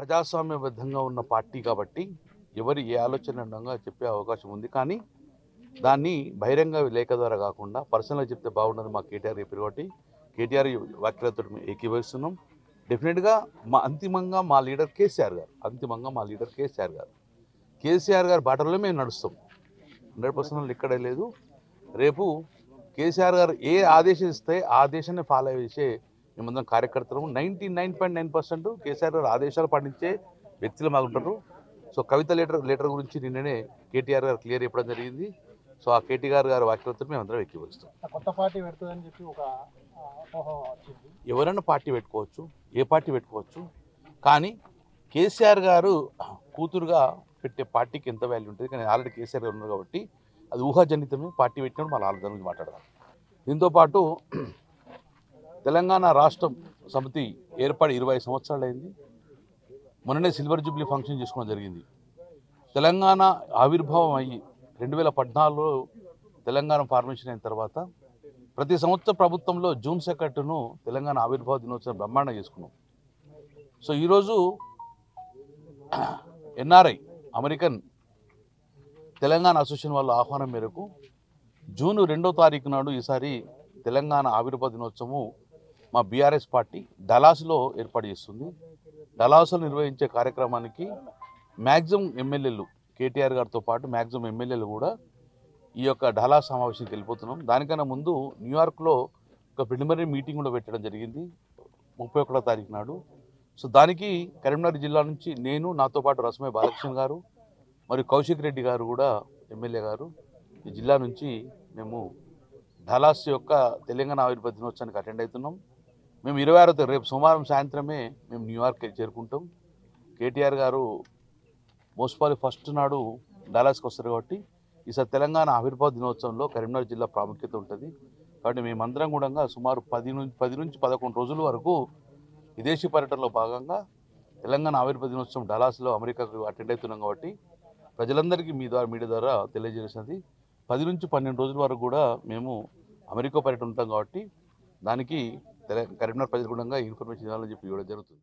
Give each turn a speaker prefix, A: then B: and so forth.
A: ప్రజాస్వామ్యబద్ధంగా ఉన్న పార్టీ కాబట్టి ఎవరు ఏ ఆలోచన ఉండగా చెప్పే అవకాశం ఉంది. కానీ దాన్ని బహిరంగ లేఖ ద్వారా కాకుండా పర్సనల్గా చెప్తే బాగుండదు. మా కేటీఆర్ చెప్పారు కాబట్టి కేటీఆర్ వ్యాఖ్యలతో మేము ఏకీభవిస్తున్నాం. డెఫినెట్గా అంతిమంగా మా లీడర్ కేసీఆర్ గారు కేసీఆర్ గారి బాటలో మేము నడుస్తాం. 100% ఇక్కడే లేదు. రేపు కేసీఆర్ గారు ఏ ఆదేశం ఇస్తే ఆ ఆదేశాన్ని ఫాలో చేసే మేమందరం కార్యకర్తలు 99.9% కేసీఆర్ గారు ఆదేశాలు పాటించే వ్యక్తులు మాకుంటారు. సో కవిత లెటర్ గురించి నిన్ననే కేటీఆర్ గారు క్లియర్ చెప్పడం జరిగింది. సో ఆ కేటీఆర్ గారి వ్యాఖ్యలతో మేము అందరం ఎక్కివస్తాం.
B: కొత్త పార్టీ పెడుతుందని చెప్పి ఒక వచ్చింది.
A: ఎవరైనా పార్టీ పెట్టుకోవచ్చు, ఏ పార్టీ పెట్టుకోవచ్చు. కానీ కేసీఆర్ గారు కూతురుగా పెట్టే పార్టీకి ఎంత వాల్యూ ఉంటుంది. కానీ ఆల్రెడీ కేసీఆర్ గారు ఉన్నారు కాబట్టి అది ఊహాజనితమే. పార్టీ పెట్టినప్పుడు మళ్ళీ ఆలోచన గురించి మాట్లాడదాం. దీంతోపాటు తెలంగాణ రాష్ట్రం సమితి ఏర్పడి 20 సంవత్సరాలు అయింది. మొన్ననే సిల్వర్ జూబ్లీ ఫంక్షన్ చేసుకోవడం జరిగింది. తెలంగాణ ఆవిర్భావం అయ్యి 2014లో తెలంగాణ ఫార్మేషన్ అయిన తర్వాత ప్రతి సంవత్సరం ప్రభుత్వంలో జూన్ 2ను తెలంగాణ ఆవిర్భావ దినోత్సవం బ్రహ్మాండంగా చేసుకున్నాం. సో ఈరోజు ఎన్ఆర్ఐ అమెరికన్ తెలంగాణ అసోసియేషన్ వాళ్ళ ఆహ్వానం మేరకు జూన్ 2వ తారీఖు నాడు ఈసారి తెలంగాణ ఆవిర్భావ దినోత్సవం మా బీఆర్ఎస్ పార్టీ డలాస్లో ఏర్పాటు చేస్తుంది. డలాస్లో నిర్వహించే కార్యక్రమానికి మ్యాక్సిమం ఎమ్మెల్యేలు కేటీఆర్ గారితో పాటు మ్యాక్సిమం ఎమ్మెల్యేలు కూడా ఈ యొక్క డలాస్ సమావేశానికి వెళ్ళిపోతున్నాం. దానికన్నా ముందు న్యూయార్క్లో ఒక ప్రిలిమినరీ మీటింగ్ కూడా పెట్టడం జరిగింది 31వ తారీఖు నాడు. సో దానికి కరీంనగర్ జిల్లా నుంచి నేను, నాతో పాటు రసమయ్య బాలకృష్ణ గారు మరియు కౌశిక్ రెడ్డి గారు కూడా ఎమ్మెల్యే గారు ఈ జిల్లా నుంచి మేము డలాస్ యొక్క తెలంగాణ ఆవిర్భావ దినోత్సవానికి అటెండ్ అవుతున్నాం. మేము 26వ రేపు సోమవారం సాయంత్రమే మేము న్యూయార్క్ చేరుకుంటాం. కేటీఆర్ గారు మోస్ట్లీ ఫస్ట్ నాడు డలాస్కి వస్తారు కాబట్టి ఈసారి తెలంగాణ ఆవిర్భావ దినోత్సవంలో కరీంనగర్ జిల్లా ప్రాముఖ్యత ఉంటుంది. కాబట్టి మేమందరం కూడా సుమారు 10 నుంచి 11 రోజుల వరకు విదేశీ పర్యటనలో భాగంగా తెలంగాణ ఆవిర్భావ దినోత్సవం డలాస్లో అమెరికాకు అటెండ్ అవుతున్నాం. కాబట్టి ప్రజలందరికీ మీడియా ద్వారా తెలియజేసినది 10 నుంచి 12 రోజుల వరకు కూడా మేము అమెరికా పర్యటన ఉంటాం. కాబట్టి దానికి కరీంనగర్ ప్రజలు కూడా ఇన్ఫర్మేషన్ ఇవ్వాలని చెప్పి ఇవ్వడం జరుగుతుంది.